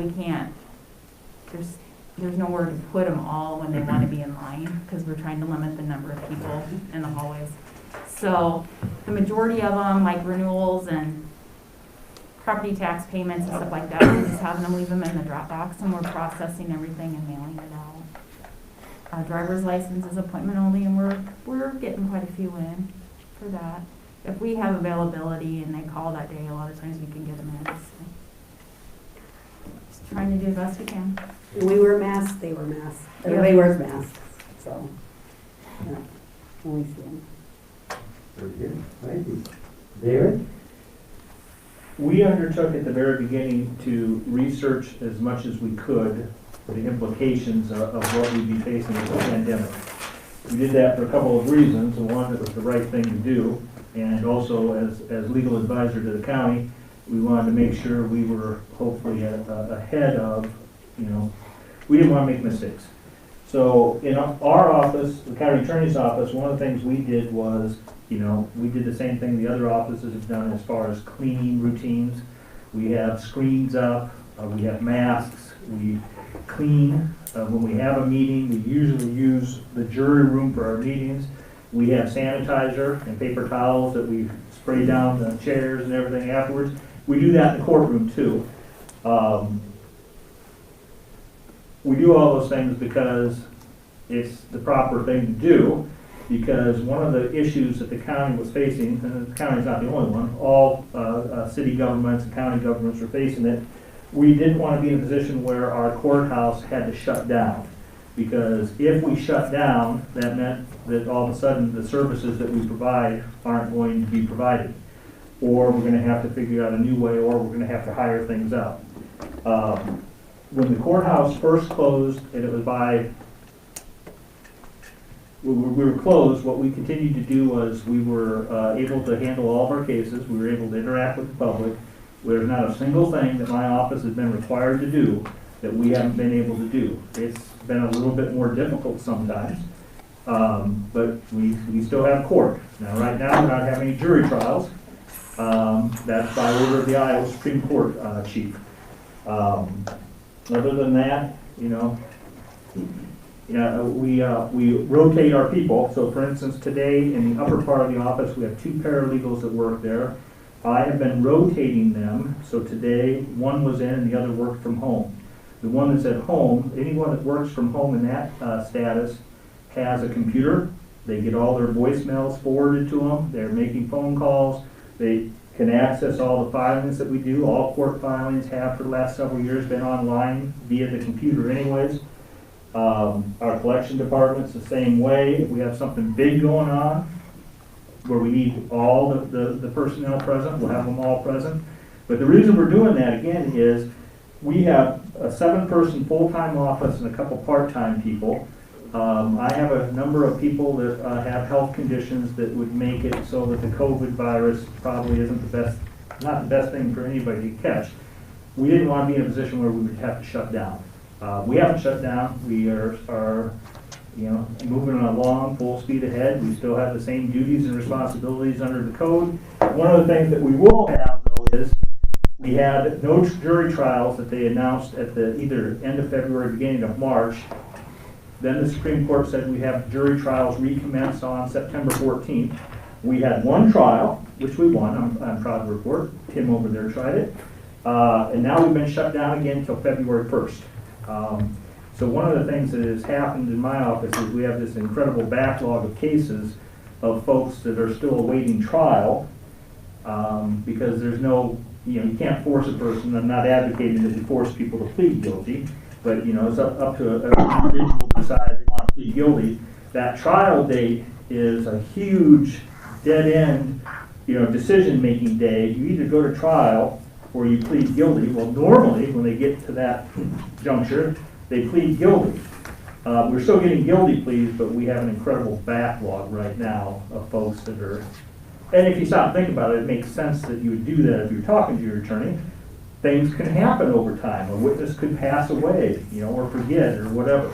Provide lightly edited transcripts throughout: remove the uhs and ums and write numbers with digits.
we can't, there's nowhere to put them all when they want to be in line, because we're trying to limit the number of people in the hallways. So the majority of them, like renewals and property tax payments and stuff like that, we're just having them leave them in the drop box, and we're processing everything and mailing it out. Driver's license is appointment only, and we're getting quite a few in for that. If we have availability and they call that day, a lot of times we can get them in. So just trying to do the best we can. We wear masks, they wear masks. Everybody wears masks, so, yeah, only see them. Very good, thank you. David? We undertook at the very beginning to research as much as we could the implications of what we'd be facing with the pandemic. We did that for a couple of reasons. One, it was the right thing to do, and also as legal advisor to the county, we wanted to make sure we were hopefully ahead of, we didn't want to make mistakes. So in our office, the county attorney's office, one of the things we did was, we did the same thing the other offices have done as far as cleaning routines. We have screens up, we have masks, we clean. When we have a meeting, we usually use the jury room for our meetings. We have sanitizer and paper towels that we spray down the chairs and everything afterwards. We do that in the courtroom too. We do all those things because it's the proper thing to do, because one of the issues that the county was facing, and the county's not the only one, all city governments and county governments were facing it. We didn't want to be in a position where our courthouse had to shut down, because if we shut down, that meant that all of a sudden the services that we provide aren't going to be provided, or we're going to have to figure out a new way, or we're going to have to hire things out. When the courthouse first closed, and it was we were closed, what we continued to do was we were able to handle all of our cases. We were able to interact with the public. There's not a single thing that my office has been required to do that we haven't been able to do. It's been a little bit more difficult sometimes, but we still have court. Now, right now, we're not having any jury trials. That's by order of the Iowa Supreme Court chief. Other than that, we rotate our people. So for instance, today in the upper part of the office, we have 2 paralegals that work there. I have been rotating them. So today, one was in and the other worked from home. The one that's at home, anyone that works from home in that status has a computer. They get all their voicemails forwarded to them. They're making phone calls. They can access all the filings that we do. All court filings have for the last several years been online via the computer anyways. Our collection department's the same way. If we have something big going on where we need all the personnel present, we'll have them all present. But the reason we're doing that again is we have a 7-person full-time office and a couple part-time people. I have a number of people that have health conditions that would make it so that the COVID virus probably isn't not the best thing for anybody to catch. We didn't want to be in a position where we would have to shut down. We haven't shut down. We are moving along full speed ahead. We still have the same duties and responsibilities under the code. One of the things that we will have though is we had no jury trials that they announced at the either end of February, beginning of March. Then the Supreme Court said we have jury trials recommence on September 14th. We had one trial, which we won. I'm proud to report. Tim over there tried it. And now we've been shut down again until February 1st. So one of the things that has happened in my office is we have this incredible backlog of cases of folks that are still awaiting trial because there's no, you can't force a person. I'm not advocating that you force people to plead guilty, but it's up to an individual to decide if they want to plead guilty. That trial date is a huge dead end, decision-making day. You either go to trial or you plead guilty. Well, normally when they get to that juncture, they plead guilty. We're still getting guilty pleas, but we have an incredible backlog right now of folks that are, and if you stop and think about it, it makes sense that you would do that if you're talking to your attorney. Things can happen over time. A witness could pass away, or forget, or whatever.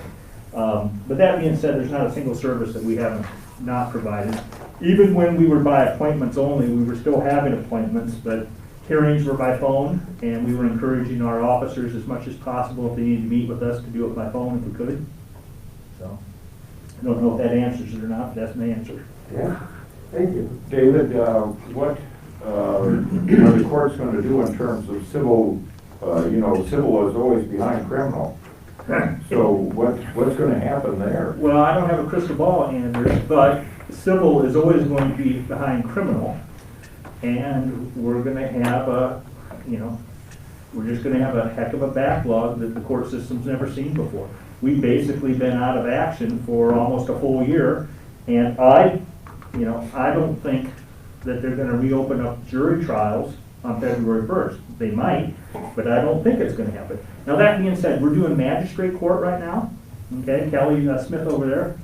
But that being said, there's not a single service that we haven't not provided. Even when we were by appointments only, we were still having appointments, but hearings were by phone, and we were encouraging our officers as much as possible, if they needed to meet with us, to do it by phone if we could. So, I don't know if that answers it or not, but that's my answer. Yeah, thank you. David, what are the courts going to do in terms of civil? Civil is always behind criminal. So what's going to happen there? Well, I don't have a crystal ball, Anders, but civil is always going to be behind criminal. And we're gonna have we're just gonna have a heck of a backlog that the court system's never seen before. We've basically been out of action for almost a full year, and I don't think that they're gonna reopen up jury trials on February 1st. They might, but I don't think it's gonna happen. Now, that being said, we're doing magistrate court right now, okay? Kelly Smith over there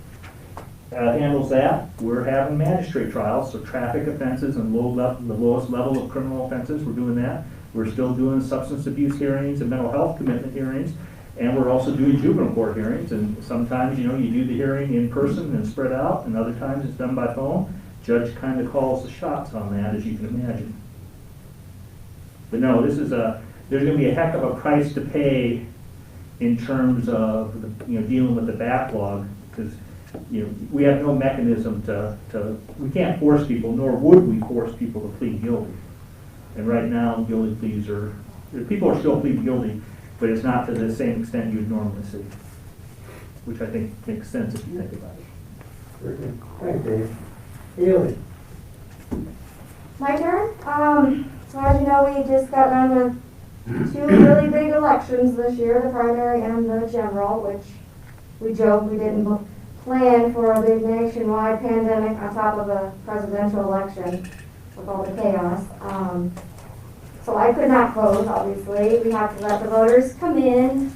handles that. We're having magistrate trials, so traffic offenses and the lowest level of criminal offenses, we're doing that. We're still doing substance abuse hearings and mental health commitment hearings, and we're also doing juvenile court hearings, and sometimes, you do the hearing in person and spread out, and other times it's done by phone. Judge kind of calls the shots on that, as you can imagine. But no, there's gonna be a heck of a price to pay in terms of, dealing with the backlog, because we have no mechanism we can't force people, nor would we force people to plead guilty. And right now, guilty pleas people are still pleading guilty, but it's not to the same extent you'd normally see, which I think makes sense if you think about it. Very good. Thanks, Dave. Haley? My turn. So as you know, we just got done with two really big elections this year, the primary and the general, which we joked we didn't plan for a big nationwide pandemic on top of a presidential election with all the chaos. So I could not vote, obviously. We have to let the voters come in.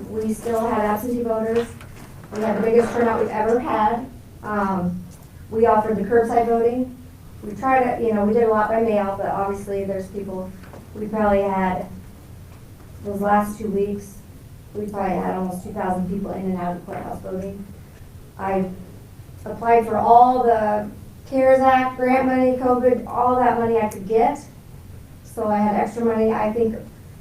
We still had absentee voters. We had the biggest turnout we've ever had. We offered the curbside voting. We tried to, we did a lot by mail, but obviously there's people, we probably had, those last 2 weeks, we probably had almost 2,000 people in and out of the courthouse voting. I applied for all the CARES Act, grant money, COVID, all that money I could get. So I had extra money. I think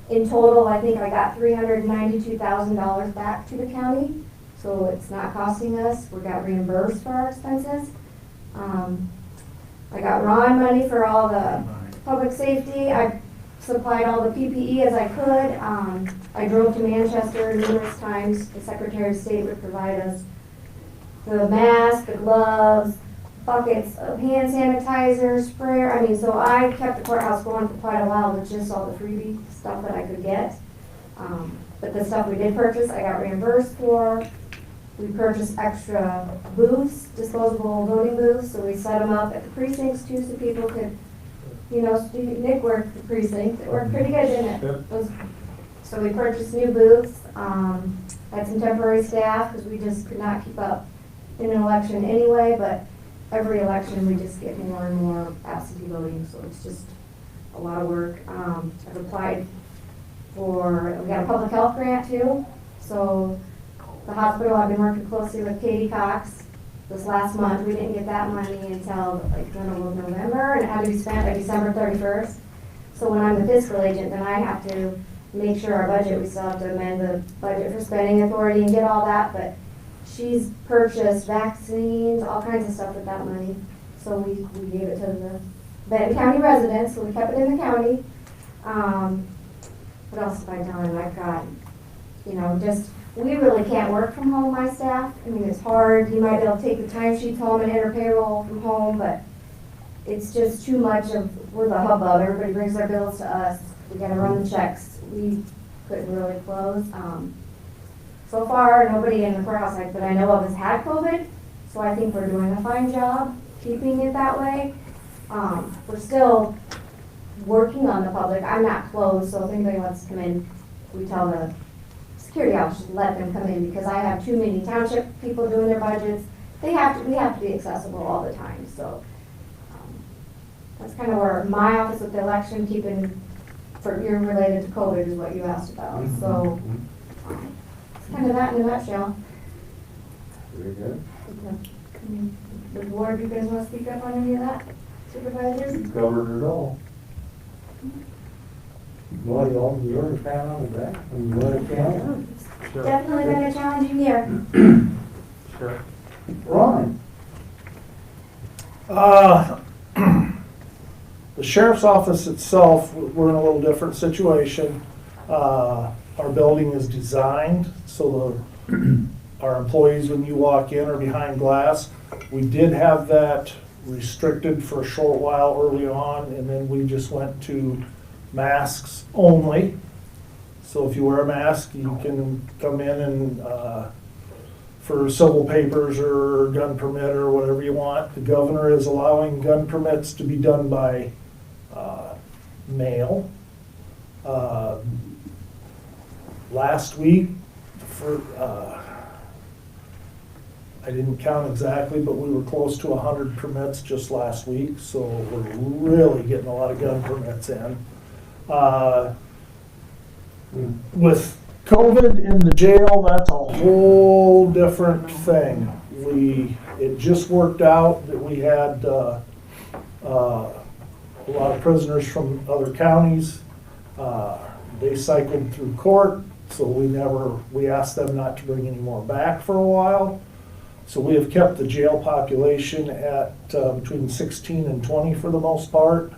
in total, I got $392,000 back to the county. So it's not costing us. We got reimbursed for our expenses. I got Ron money for all the public safety. I supplied all the PPE as I could. I drove to Manchester numerous times. The Secretary of State would provide us the masks, the gloves, buckets of hand sanitizer, sprayer. So I kept the courthouse going for quite a while with just all the freebie stuff that I could get. But the stuff we did purchase, I got reimbursed for. We purchased extra booths, disposable voting booths, so we set them up at the precincts too, so people could, Nick worked the precinct. It worked pretty good, didn't it? So we purchased new booths, had some temporary staff, because we just could not keep up in an election anyway, but every election we just get more and more absentee voting, so it's just a lot of work. I've applied we got a public health grant too, so the hospital, I've been working closely with Katie Cox this last month. We didn't get that money until the middle of November, and it had to be spent by December 31st. So when I'm the fiscal agent, then I have to make sure our budget, we still have to amend the budget for spending authority and get all that, but she's purchased vaccines, all kinds of stuff with that money. So we gave it to the Benton County residents, so we kept it in the county. What else have I done? I've got, we really can't work from home, my staff. It's hard. You might be able to take the timesheets home and enter payroll from home, but it's just too much we're the hubbub. Everybody brings their bills to us. We gotta run the checks. We couldn't really close. So far, nobody in the courthouse that I know of has had COVID, so I think we're doing a fine job keeping it that way. We're still working on the public. I'm not closed, so if anybody wants to come in, we tell the security officers, let them come in, because I have too many township people doing their budgets. We have to be accessible all the time, so that's kind of where my office with the election, you're related to COVID is what you asked about, so it's kind of that in a nutshell. Very good. The board, you guys want to speak up on any of that, supervisors? You covered it all. Well, you ever pat on the back when you went to camp? Definitely been a challenging year. Ron? The sheriff's office itself, we're in a little different situation. Our building is designed so our employees, when you walk in, are behind glass. We did have that restricted for a short while early on, and then we just went to masks only. So if you wear a mask, you can come in and, for civil papers or gun permit or whatever you want. The governor is allowing gun permits to be done by mail. Last week, I didn't count exactly, but we were close to 100 permits just last week, so we're really getting a lot of gun permits in. With COVID in the jail, that's a whole different thing. It just worked out that we had a lot of prisoners from other counties. They cycled through court, so we asked them not to bring any more back for a while. So we have kept the jail population at between 16 and 20 for the most part.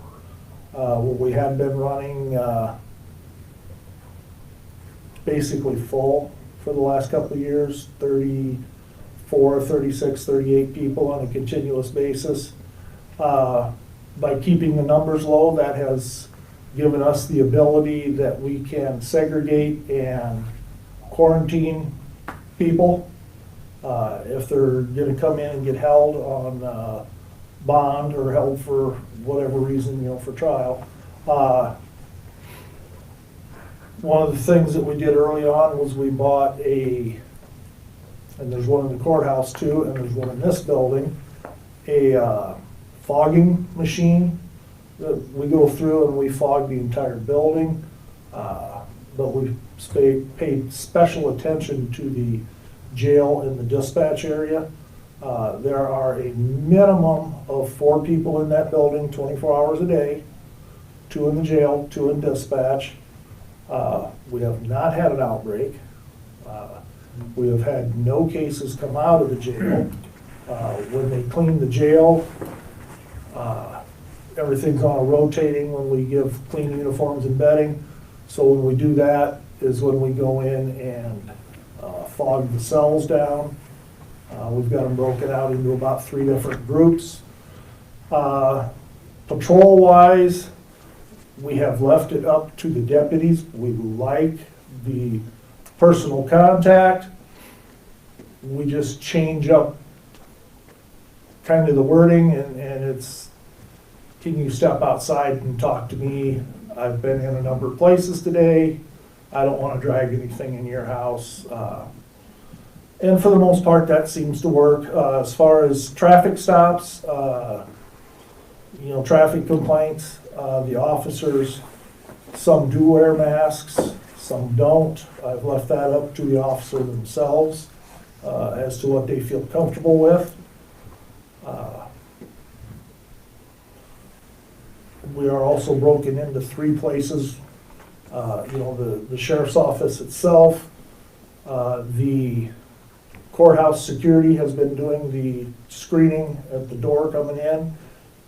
We had been running basically full for the last couple of years, 34, 36, 38 people on a continuous basis. By keeping the numbers low, that has given us the ability that we can segregate and quarantine people. If they're gonna come in and get held on bond or held for whatever reason, for trial. One of the things that we did early on was we bought and there's one in the courthouse too, and there's one in this building, a fogging machine that we go through and we fog the entire building. But we paid special attention to the jail and the dispatch area. There are a minimum of 4 people in that building 24 hours a day, 2 in the jail, 2 in dispatch. We have not had an outbreak. We have had no cases come out of the jail. When they clean the jail, everything's on a rotating when we give clean uniforms and bedding. So when we do that is when we go in and fog the cells down. We've got them broken out into about 3 different groups. Patrol-wise, we have left it up to the deputies. We like the personal contact. We just change up kind of the wording and it's, can you step outside and talk to me? I've been in a number of places today. I don't want to drag anything in your house. And for the most part, that seems to work. As far as traffic stops, traffic complaints, the officers, some do wear masks, some don't. I've left that up to the officer themselves as to what they feel comfortable with. We are also broken into 3 places. The sheriff's office itself, the courthouse security has been doing the screening at the door coming in.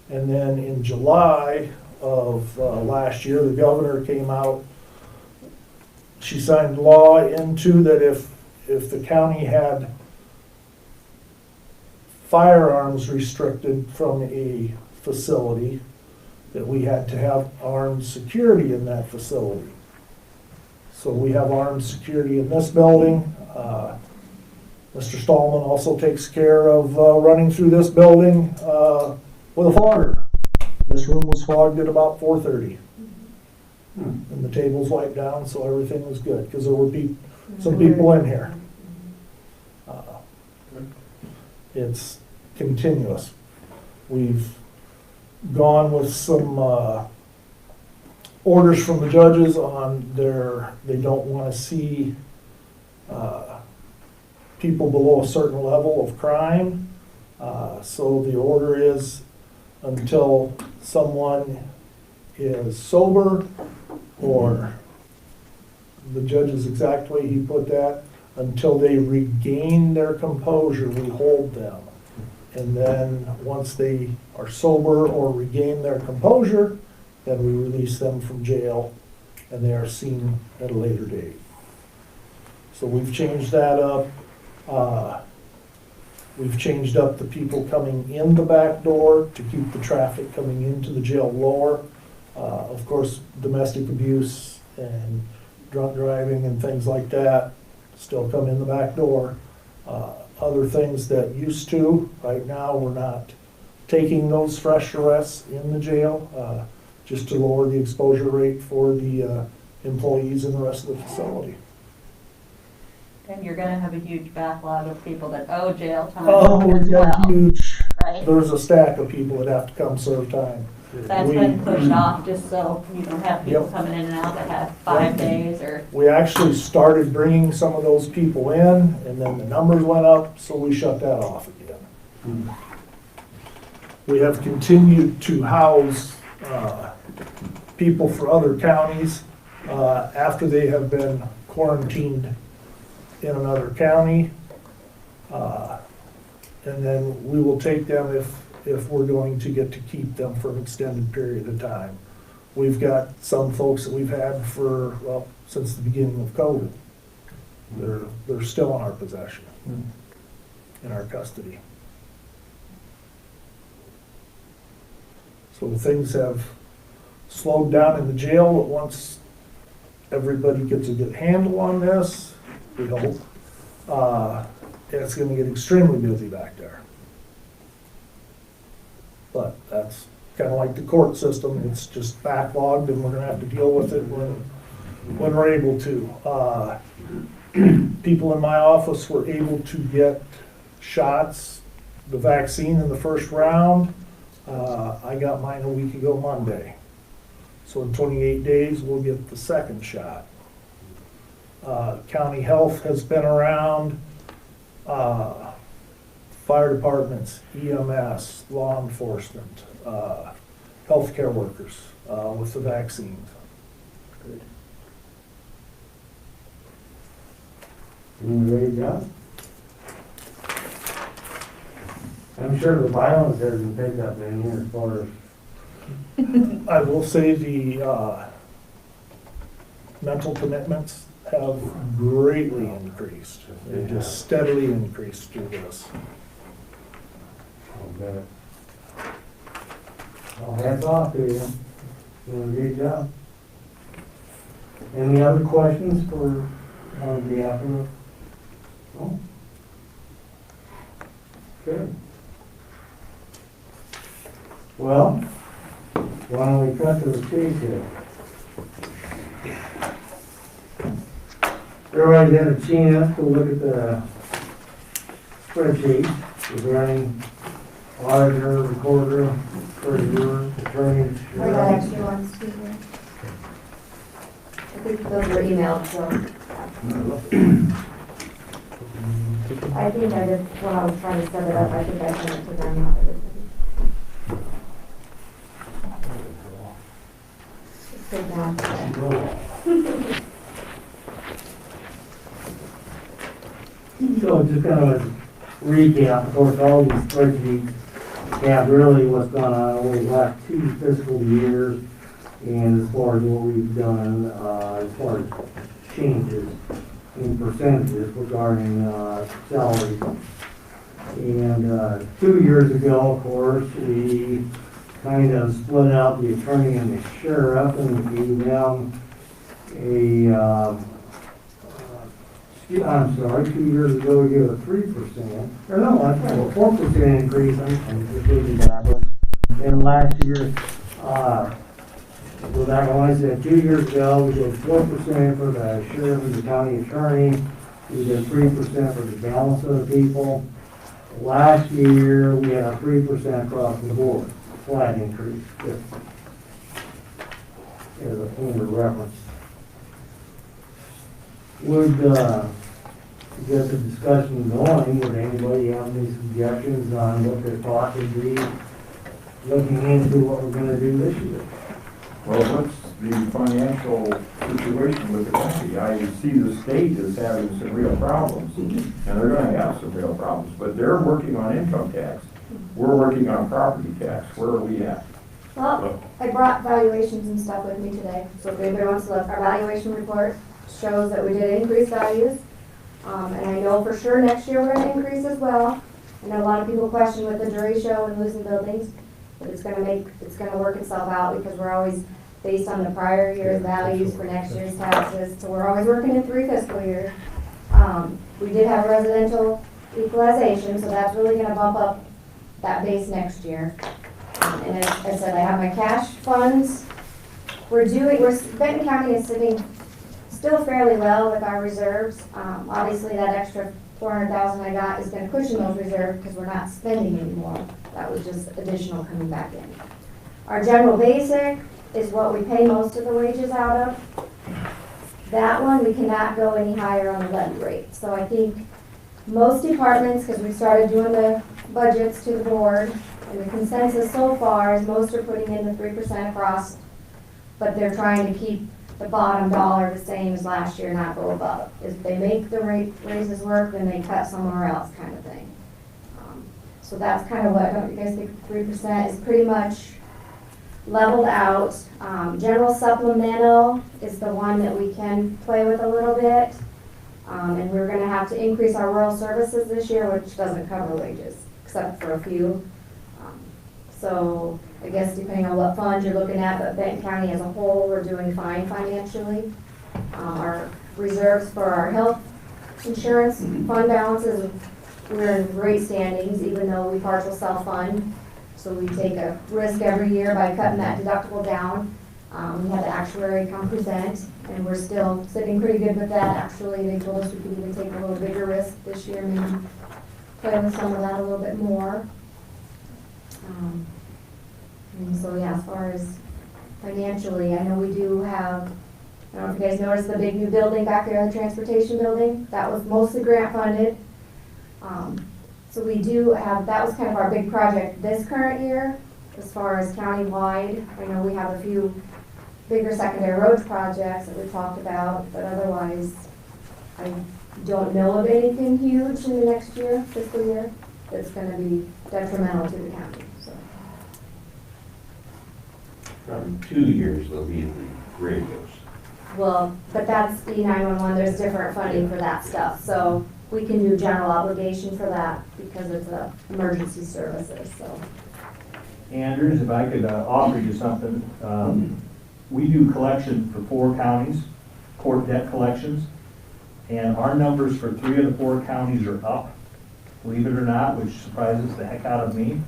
And then in July of last year, the governor came out. She signed law into that if the county had firearms restricted from a facility, that we had to have armed security in that facility. So we have armed security in this building. Mr. Stallman also takes care of running through this building with a fogger. This room was fogged at about 4:30. And the tables wiped down, so everything was good, because there were some people in here. It's continuous. We've gone with some orders from the judges on they don't want to see people below a certain level of crime. So the order is until someone is sober or the judge's exact way he put that, until they regain their composure, we hold them. And then, once they are sober or regain their composure, then we release them from jail, and they are seen at a later date. So we've changed that up. We've changed up the people coming in the back door to keep the traffic coming into the jail lower. Of course, domestic abuse and drunk driving and things like that still come in the back door. Other things that used to, right now, we're not taking those fresh arrests in the jail, just to lower the exposure rate for the employees in the rest of the facility. And you're gonna have a huge backlog of people that owe jail time Oh, as we've got well, huge, right? there's a stack of people that have to come serve time. That's we- been pushed off just so you don't have people Yep. coming in and out that have 5 days or, We actually started bringing some of those people in, and then the numbers went up, so we shut that off again. We have continued to house people for other counties after they have been quarantined in another county. And then we will take them if we're going to get to keep them for an extended period of time. We've got some folks that we've had for, well, since the beginning of COVID. They're still in our possession, in our custody. So things have slowed down in the jail, but once everybody gets a good handle on this, we hope, it's gonna get extremely busy back there. But that's kinda like the court system, it's just backlogged and we're gonna have to deal with it when we're able to. People in my office were able to get shots, the vaccine in the first round. I got mine a week ago Monday. So in 28 days, we'll get the second shot. County Health has been around, fire departments, EMS, law enforcement, healthcare workers with the vaccines. Doing a great job. I'm sure the violence hasn't picked up any as far as, I will say the mental commitments have greatly increased. They've just steadily increased through this. I'll bet. Well, hats off to you. Doing a great job. Any other questions for, on behalf of? No? Good. Well, why don't we cut to the chase here? Everybody's had a chance to look at the spreadsheet regarding auditor, recorder, treasurer, attorney. I got extra ones too. here. I think those were emailed, so I think I just, when I was trying to set it up, I think I sent it to them, not everybody. Sit down. So just kind of a recap, of course, all these spreadsheets have really what's gone on over the last 2 fiscal years, and as far as what we've done, as far as changes in percentages regarding salaries. And 2 years ago, of course, we kind of split out the attorney and the sheriff and gave them I'm sorry, 2 years ago, we gave a 3%, or no, I think a 4% increase, I'm just looking backwards. And last year, go back, I said 2 years ago, we did 4% for the sheriff and the county attorney, we did 3% for the balance of the people. Last year, we had a 3% across the board, flat increase, just as a point of reference. Would, get the discussion going, would anybody have any suggestions on what their thoughts would be looking into what we're gonna do this year? Well, the financial situation with the county. I see the state is having some real problems, and they're gonna have some real problems, but they're working on income tax. We're working on property tax. Where are we at? Well, I brought valuations and stuff with me today, so if anybody wants to look, our valuation report shows that we did increase values. And I know for sure next year we're gonna increase as well. I know a lot of people question with the jury show and losing buildings, but it's gonna work itself out because we're always based on the prior year's values for next year's taxes, so we're always working in 3 fiscal years. We did have residential equalization, so that's really gonna bump up that base next year. And as I said, I have my cash funds. Benton County is sitting still fairly well with our reserves. Obviously, that extra 400,000 I got is gonna cushion those reserves because we're not spending anymore. That was just additional coming back in. Our general basic is what we pay most of the wages out of. That one, we cannot go any higher on the levy rate. So I think most departments, because we started doing the budgets to the board, and the consensus so far is most are putting in the 3% across, but they're trying to keep the bottom dollar the same as last year, not go above. If they make the raises work, then they cut somewhere else kind of thing. So that's kind of what, don't you guys think 3% is pretty much leveled out. General supplemental is the one that we can play with a little bit. And we're gonna have to increase our rural services this year, which doesn't cover wages, except for a few. So I guess depending on what fund you're looking at, but Benton County as a whole, we're doing fine financially. Our reserves for our health insurance fund balances, we're in great standings, even though we partial self-fund. So we take a risk every year by cutting that deductible down. We had the actuary come present, and we're still sitting pretty good with that. Actually, they told us we could even take a little bigger risk this year, maybe play with some of that a little bit more. And so, yeah, as far as financially, I know we do have, I don't know if you guys noticed the big new building back there, the transportation building. That was mostly grant funded. So we do have, that was kind of our big project this current year, as far as county-wide. I know we have a few bigger secondary roads projects that we talked about, but otherwise, I don't know of anything huge in the next year, fiscal year, that's gonna be detrimental to the county, so. From 2 years, they'll be in the radios. Well, but that's E911, there's different funding for that stuff, so we can do general obligation for that because it's a emergency services, so. Anders, if I could offer you something, we do collection for 4 counties, court debt collections, and our numbers for 3 of the 4 counties are up, believe it or not, which surprises the heck out of me.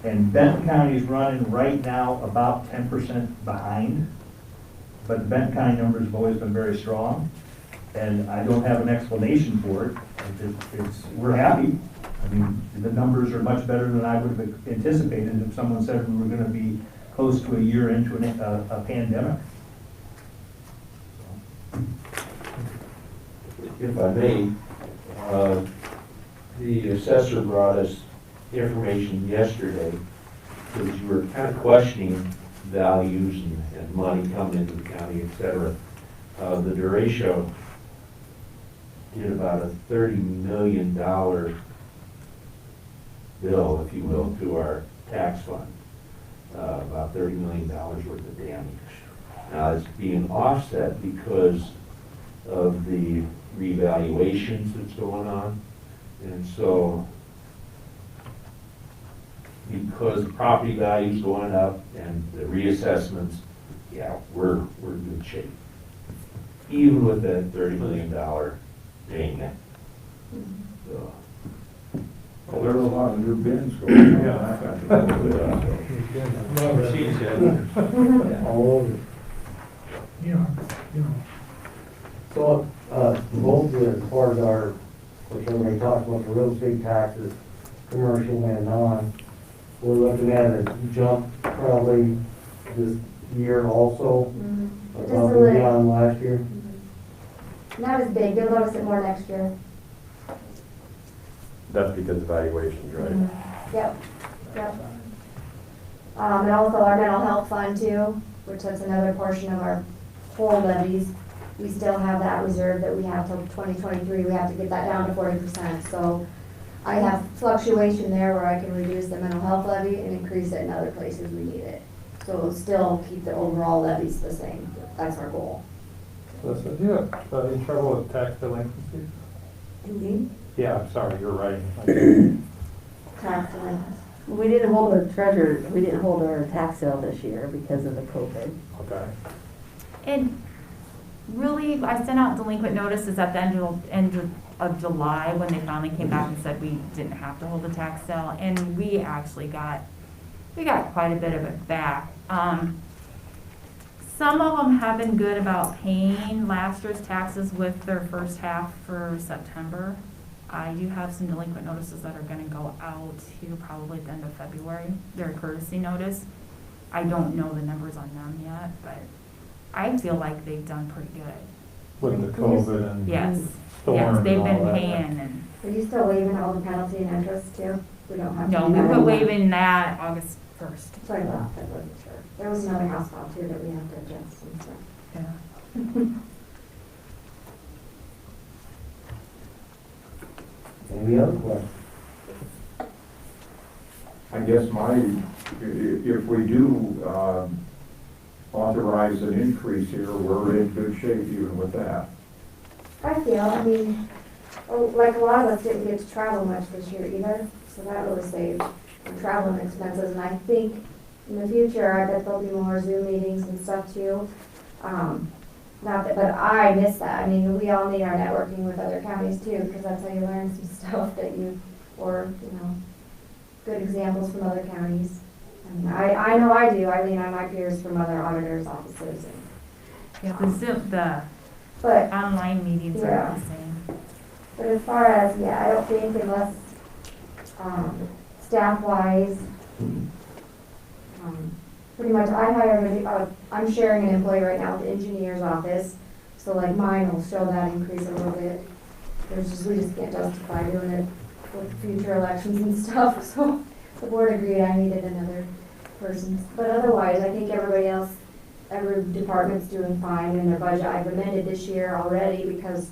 And Benton County is running right now about 10% behind, but the Benton County numbers have always been very strong, and I don't have an explanation for it. We're happy. I mean, the numbers are much better than I would have anticipated if someone said we were going to be close to a year into a pandemic. If I may, the assessor brought us information yesterday because you were kind of questioning values and money coming into the county, et cetera. The derecho did about a $30 million bill, if you will, to our tax fund. About $30 million worth of damage. Now, it's being offset because of the revaluations that's going on. And so, because property values going up and the reassessments, yeah, we're in good shape. Even with that $30 million ding. So, Well, there are a lot of new bins going on. Yeah, I got to go with that. all over. Yeah. So, both as far as our, which everybody talks about, the real estate taxes, commercial and non, we're looking at a jump probably this year also, Just a above and little. beyond last year. Not as big, you'll notice it more next year. That's because of valuations, right? Yep, yep. And also our mental health fund too, which that's another portion of our whole levies. We still have that reserve that we have till 2023, we have to get that down to 40%. So I have fluctuation there where I can reduce the mental health levy and increase it in other places we need it. So it'll still keep the overall levies the same, that's our goal. Listen, do you have any trouble with tax delinquencies? Yeah, I'm sorry, you're right. Tax delinquencies. We didn't hold our tax sale this year because of the COVID. Okay. And really, I sent out delinquent notices at the end of July when they finally came back and said we didn't have to hold a tax sale, and we actually got quite a bit of it back. Some of them have been good about paying last year's taxes with their first half for September. I do have some delinquent notices that are gonna go out here probably at the end of February. They're a courtesy notice. I don't know the numbers on them yet, but I feel like they've done pretty good. With the COVID and Yes, storm yes, and they've all been that. paying and, Are you still waiving all the penalty and interest too? We don't have to. no, do we that quit anymore. waiving that August 1st. Sorry about that, I wasn't sure. There was another house file too that we have to adjust and stuff. Yeah. Any other questions? I guess if we do authorize an increase here, we're in good shape even with that. I feel, I mean, like a lot of us didn't get to travel much this year either, so that really saved on traveling expenses. And I think in the future, I bet there'll be more Zoom meetings and stuff too. Not that, but I miss that. I mean, we all need our networking with other counties too, because that's how you learn some stuff that or good examples from other counties. I mean, I know I do. I lean on my peers from other auditors' offices. Yeah, the But online meetings are Yeah. the same. But as far as, I don't think unless, staff-wise, pretty much I'm sharing an employee right now with the engineer's office, so like mine will show that increase a little bit. We just can't justify doing it with future elections and stuff, so the board agreed I needed another person. But otherwise, I think every department's doing fine in their budget. I've amended this year already because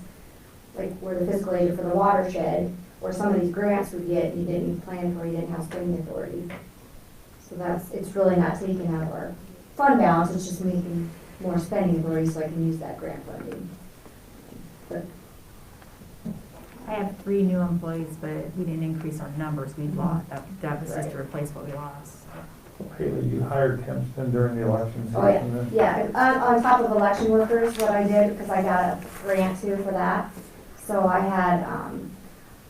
like we're the fiscal agent for the watershed, or some of these grants we get, you didn't plan for, you didn't have spending authority. So it's really not taken out of our fund balance, it's just making more spending authority so I can use that grant funding. But I have 3 new employees, but we didn't increase our numbers. We lost, that was just to replace what we lost. Haley, you hired Kempston during the election season? Oh, yeah, then? yeah, on top of election workers, what I did, because I got a grant too for that. So I had,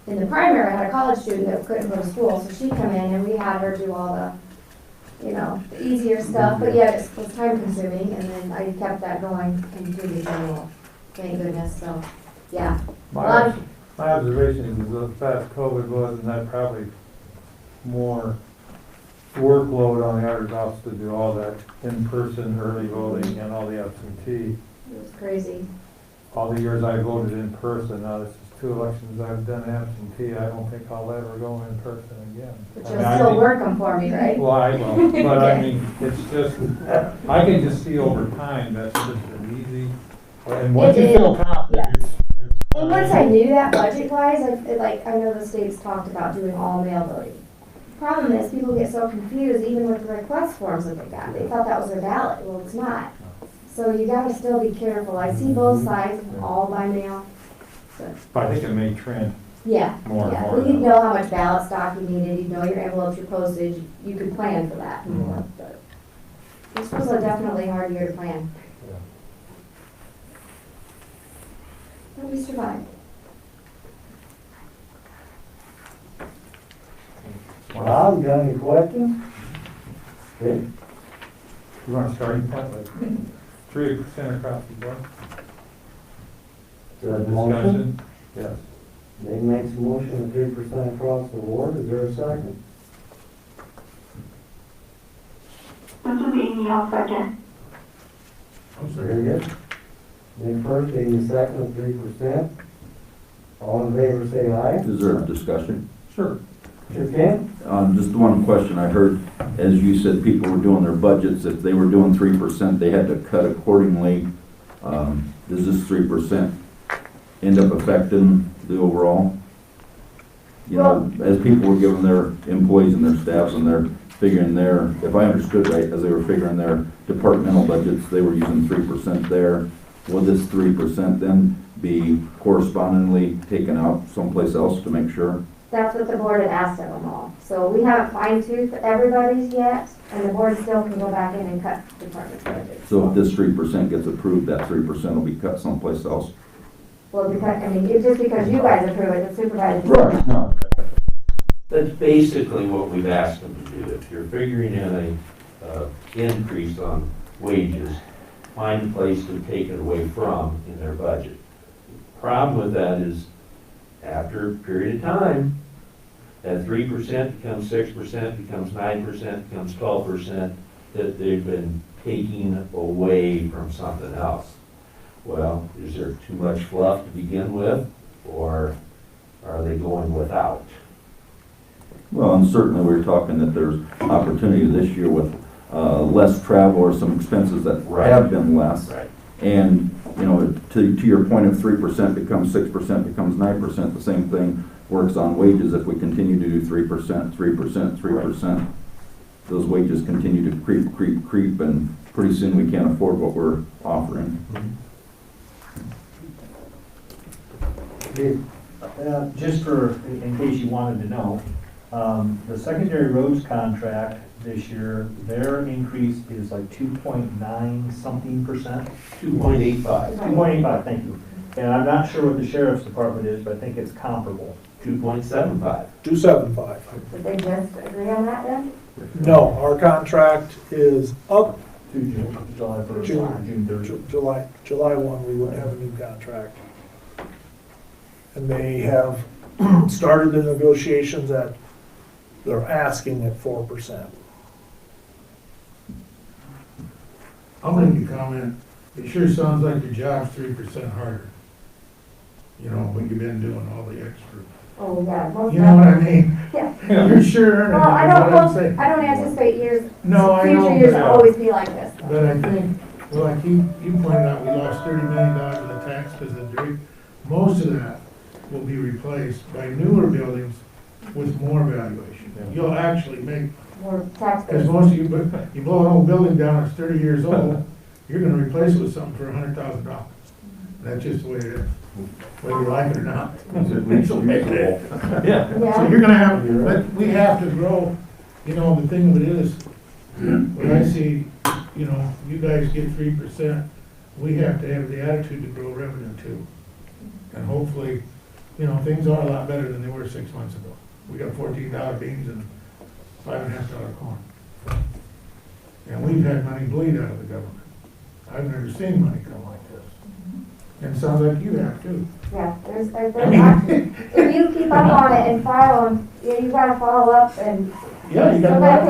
in the primary, I had a college student that couldn't go to school, so she come in and we had her do all the, the easier stuff, but yet it was time consuming, and then I kept that going and do the general, thank goodness, so, yeah. My observation is as fast COVID was, and that probably more workload on the auditor's office to do all that in-person early voting and all the absentee. It was crazy. All the years I voted in person, now this is 2 elections I've done absentee, I don't think I'll ever go in person again. But I you'll mean, I still think- work them for me, right? Well, I will, but I mean, it's just, I can just see over time, that's just an easy, and once you It is, feel confident, yeah. it's And once I knew that budget-wise, I know the state's talked about doing all mail voting. Problem is, people get so confused, even with the request forms that they got, they thought that was their ballot, well, it's not. So you gotta still be careful, I see both sides, all by mail, so, But I think it may trend yeah. more and Yeah, more. well, you'd know how much ballot stock you needed, you'd know your envelopes, your postage, you could plan for that more, but this was a definitely hard year to plan. Yeah. But we survived. Rob, you got any questions? Okay. You want a starting point, like 3% across the board? Is there a motion? Discussion? Yes. Dave makes a motion of 3% across the board. Is there a second? This is Amy, I'll second. Very good. Nick first, Amy second of 3%. All in favor, say aye. Is there a discussion? Sure. Okay? Just one question I heard, as you said, people were doing their budgets, if they were doing 3%, they had to cut accordingly. Does this 3% end up affecting the overall? You know, as people were giving their employees and their staffs and they're figuring their, if I understood right, as they were figuring their departmental budgets, they were using 3% there. Will this 3% then be correspondingly taken out someplace else to make sure? That's what the board had asked of them all. So we haven't fine-toothed everybody's yet, and the board still can go back in and cut department budgets. So if this 3% gets approved, that 3% will be cut someplace else? Well, because, I mean, it's just because you guys approve it, the supervisor. No. That's basically what we've asked them to do. If you're figuring in a increase on wages, find a place to take it away from in their budget. Problem with that is, after a period of time, that 3% becomes 6%, becomes 9%, becomes 12%, that they've been taking away from something else. Well, is there too much fluff to begin with, or are they going without? Well, and certainly we're talking that there's opportunity this year with less travel or some expenses that have been less. Right. And, you know, to your point of 3% becomes 6%, becomes 9%, the same thing works on wages. If we continue to do 3%, 3%, those wages continue to creep, and pretty soon we can't afford what we're offering. Just for, in case you wanted to know, the secondary roads contract this year, their increase is like 2.9 something percent. 2.85. 2.85, thank you. And I'm not sure what the sheriff's department is, but I think it's comparable. 2.75. 275. Did they just agree on that then? No, our contract is up To July 1st, June 30th. July 1, we would have a new contract. And they have started the negotiations at, they're asking at 4%. I'll make a comment. It sure sounds like your job's 3% harder. You know, when you've been doing all the extra. Oh, yeah. most You know what I definitely. mean? Yeah. You're sure. Well, I don't anticipate years, No, I know, future years but- will always be like this. though. But I think, well, like you pointed out, we lost $30 million in the tax because of the, most of that will be replaced by newer buildings with more valuation. You'll actually make, More tax because base. most of you blow an old building down that's 30 years old, you're gonna replace it with something for $100,000. That's just the way it is, whether you like it or not. It's reasonable. Yeah. So Yeah, you're gonna have, but we have to grow, you know, the thing of it is, when I see, you know, you guys get 3%, we have to have the attitude to grow revenue too. And hopefully, you know, things are a lot better than they were 6 months ago. We got $14 beans and $5.50 corn. And we've had money bleed out of the government. I've never seen money come like this. And it sounds like you have too. yeah, there's action. If you keep up on it and file them, you gotta follow up and Yeah, you some gotta.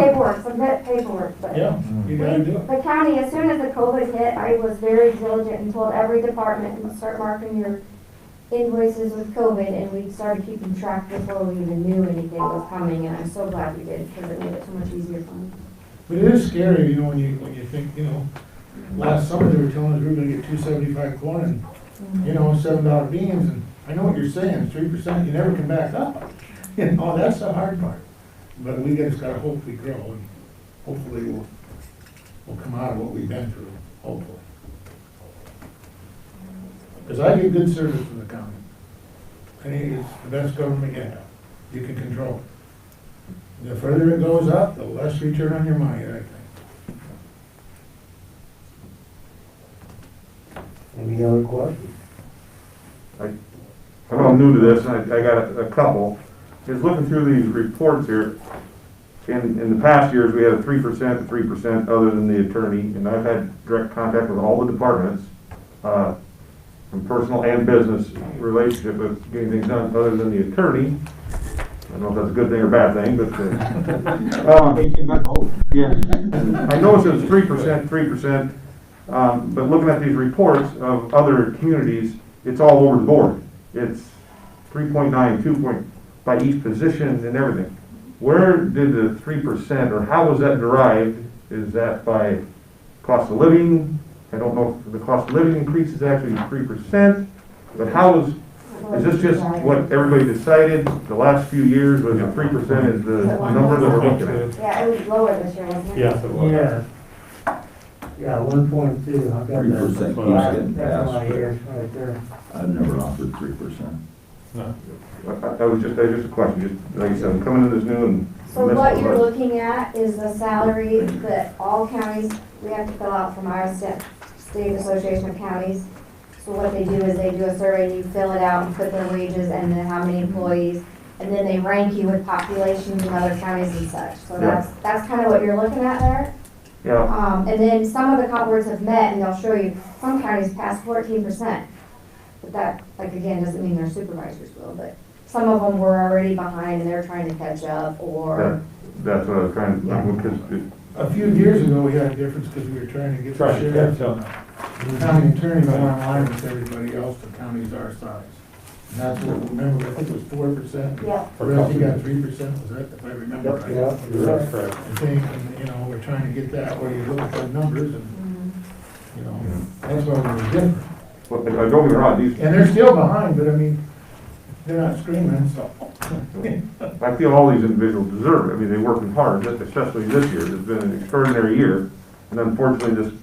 paperwork, but. Yeah, you gotta do it. The county, as soon as the COVID hit, I was very diligent and told every department to start marking your invoices with COVID, and we started keeping track before we even knew anything was coming, and I'm so glad we did, because it made it so much easier for me. But it is scary, you know, when you think, you know, last summer they were telling us we were gonna get $2.75 corn and, you know, $7 beans, and I know what you're saying, 3%, you never come back up. You know, that's the hard part. But we just gotta hope we grow, and hopefully we'll come out of what we've been through, hopefully. Because I get good service from the county. I think it's the best government you have. You can control it. The further it goes up, the less return on your money, I think. Any other questions? I'm new to this, and I got a couple. Just looking through these reports here, in the past years, we had a 3%, other than the attorney, and I've had direct contact with all the departments, from personal and business relationship with getting things done, other than the attorney. I don't know if that's a good thing or bad thing, but, yeah. I noticed it was 3%, but looking at these reports of other communities, it's all over the board. It's 3.9, 2 point, by each position and everything. where did the 3%, or how was that derived? Is that by cost of living? I don't know if the cost of living increase is actually 3%, but how is this just what everybody decided the last few years, was it 3% is the number that we're looking at? Yeah, it was lower this year, wasn't it? Yes, it was. Yeah. Yeah, 1.2, I've got that. 3% keeps getting That's my passed. ears right there. I've never offered 3%. That was just a question, just like I said, I'm coming to this new and. So what you're looking at is the salary that all counties, we have to fill out from our state association of counties. So what they do is they do a survey, and you fill it out and put their wages and then how many employees, and then they rank you with populations in other counties and such. So that's kind of what you're looking at there. Yeah, And then some of the comp boards have met, and they'll show you, some counties pass 14%. But that, like, again, doesn't mean their supervisors will, but some of them were already behind and they're trying to catch up, or, that's what I was trying to, because A few years ago, we had a difference because we were trying to get the sheriff and the county attorney more in line with everybody else, the counties our size. And that's what, remember, I think it was 4%. yeah. Realty got 3%, was that, if I remember right? Yeah, you're right. correct. I think, and, you know, we're trying to get that, where you look at the numbers and, you know, that's why we were different. Well, don't get me wrong, these, And they're still behind, but I mean, they're not screaming, so. I feel all these individuals deserve it. I mean, they're working hard, especially this year. It's been an extraordinary year. And unfortunately, this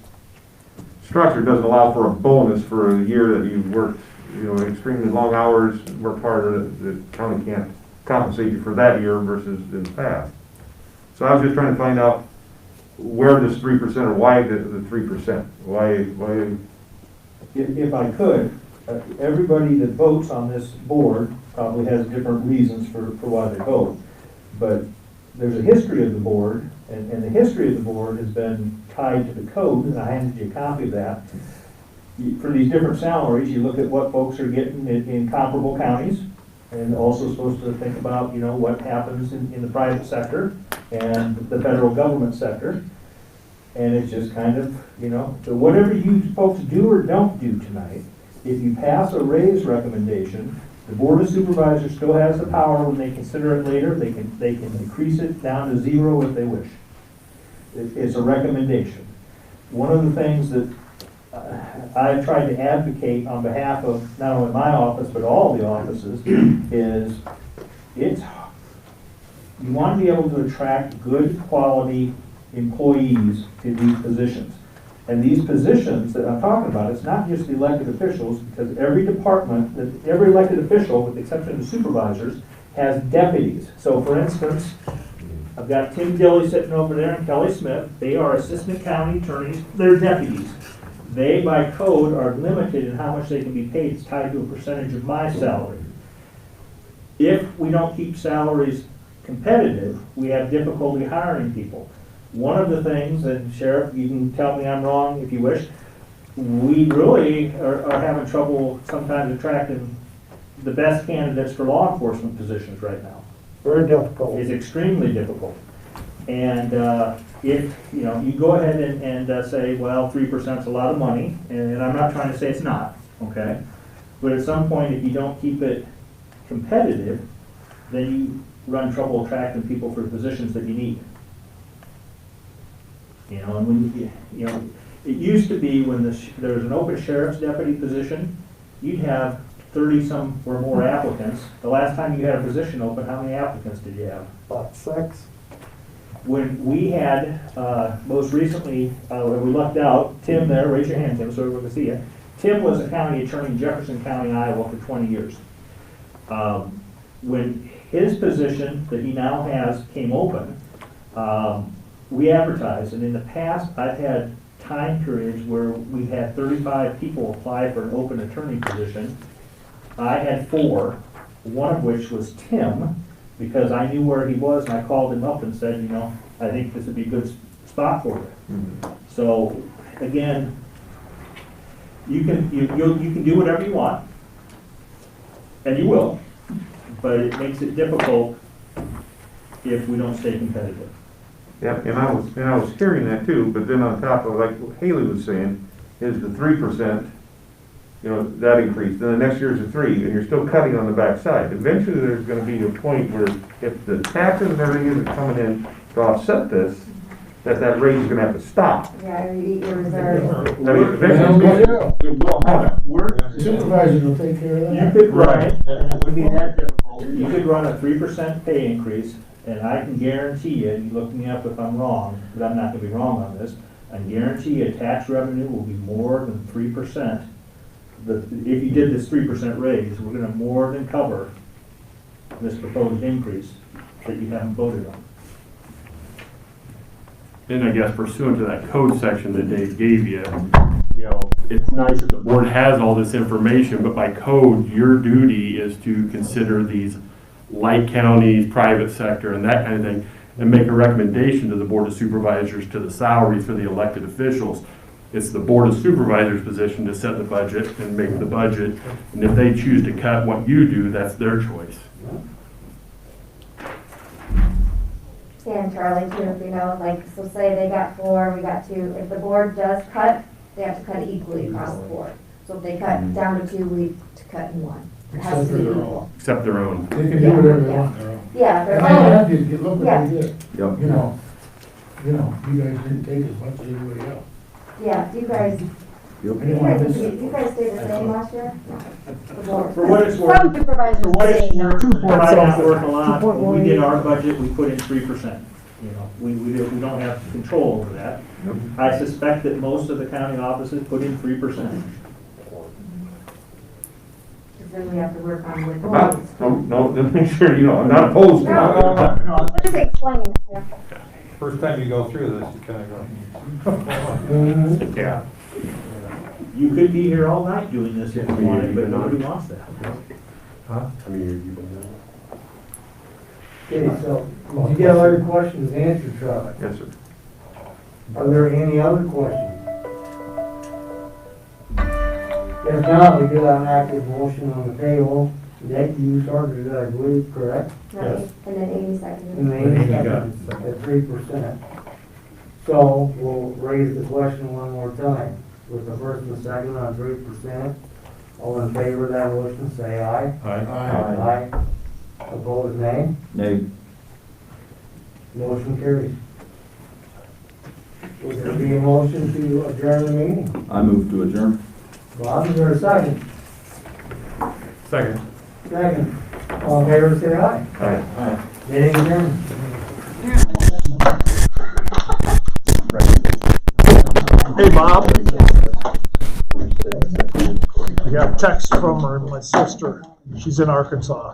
structure doesn't allow for a bonus for a year that you've worked, you know, extremely long hours, worked harder. The county can't compensate you for that year versus in the past. So I was just trying to find out where this 3% or why the 3%? Why? If I could, everybody that votes on this board probably has different reasons for why they vote. But there's a history of the board, and the history of the board has been tied to the code, and I handed you a copy of that. For these different salaries, you look at what folks are getting in comparable counties, and also supposed to think about, you know, what happens in the private sector and the federal government sector. And it's just kind of, you know, so whatever you folks do or don't do tonight, if you pass a raise recommendation, the Board of Supervisors still has the power when they consider it later, they can decrease it down to 0 if they wish. It's a recommendation. One of the things that I've tried to advocate on behalf of not only my office, but all the offices, is you want to be able to attract good quality employees to these positions. And these positions that I'm talking about, it's not just the elected officials, because every department, every elected official, with the exception of the supervisors, has deputies. So for instance, I've got Tim Gilly sitting over there and Kelly Smith. They are assistant county attorneys. They're deputies. They, by code, are limited in how much they can be paid. It's tied to a percentage of my salary. If we don't keep salaries competitive, we have difficulty hiring people. One of the things, and Sheriff, you can tell me I'm wrong if you wish, we really are having trouble sometimes attracting the best candidates for law enforcement positions right now. Very difficult. It's extremely difficult. And if, you know, you go ahead and say, well, 3% is a lot of money, and I'm not trying to say it's not, okay? But at some point, if you don't keep it competitive, then you run trouble attracting people for positions that you need. You know, and when you know, it used to be when there was an open sheriff's deputy position, you'd have 30-some or more applicants. The last time you had a position open, how many applicants did you have? About 6. When we had, most recently, when we lucked out, Tim there, raise your hand, Tim, so everyone can see you. Tim was a county attorney in Jefferson County, Iowa for 20 years. When his position that he now has came open, we advertised, and in the past, I've had time periods where we had 35 people apply for an open attorney position. I had 4, one of which was Tim, because I knew where he was, and I called him up and said, you know, I think this would be a good spot for you. Mm-hmm. So, again, you can do whatever you want, and you will, but it makes it difficult if we don't stay competitive. Yeah, and I was hearing that too, but then on top of, like what Haley was saying, is the 3%, you know, that increase, then the next year's a 3, and you're still cutting on the backside. Eventually, there's gonna be a point where if the taxes and everything isn't coming in to offset this, that rate is gonna have to stop. Yeah, you eat your reserves. I mean, eventually, it will happen. The supervisor will take care of You that. could run it, and it wouldn't be that difficult. You could run a 3% pay increase, and I can guarantee you, you look me up if I'm wrong, but I'm not gonna be wrong on this, I guarantee you tax revenue will be more than 3%. If you did this 3% raise, we're gonna more than cover this proposed increase that you haven't voted on. And I guess pursuant to that code section that Dave gave you, you know, it's nice that the board has all this information, but by code, your duty is to consider these light counties, private sector, and that kind of thing, and make a recommendation to the Board of Supervisors to the salaries for the elected officials. It's the Board of Supervisors' position to set the budget and make the budget, and if they choose to cut what you do, that's their choice. And Charlie too, if you know, like, so say they got 4, we got 2, if the board does cut, they have to cut it equally across the board. So if they cut down to 2, we cut in 1. It has to be equal. Except their own. They can do whatever they want on their own. Yeah, And they're they all, had to, look what Yeah. they did. Yep. You know, you guys didn't take as much as anybody else. yeah, you guys, Yep. you guys stayed the same last year? No. The board. For what it's worth, Some supervisors For what it's stayed, worth, not. for I not work a lot, when we did our budget, we put in 3%. You know, we don't have control over that. I suspect that most of the county offices put in 3%. Because then we have to work on with no, to make sure, you know, I'm not opposed to it. No, just explain it, yeah. First time you go through this, you kinda go. Yeah. You could be here all night doing this if you wanted, but nobody wants that. Okay, so, you get all your questions answered, Charlie? Yes, sir. Are there any other questions? If not, we do have an active motion on the payroll. Nick, you started it, I believe, correct? Right, and then 80 seconds. And they seconds at 3%. So we'll raise the question one more time. With the first and second on 3%. All in favor of that motion, say aye. Aye. Aye. Opposed, nay. Nay. Motion carries. Would there be a motion to adjourn the meeting? I move to adjourn. Bob, is there a second? Second. Second. All in favor, say aye. Aye. Meeting adjourned. Hey, Bob. I got a text from her, my sister. She's in Arkansas.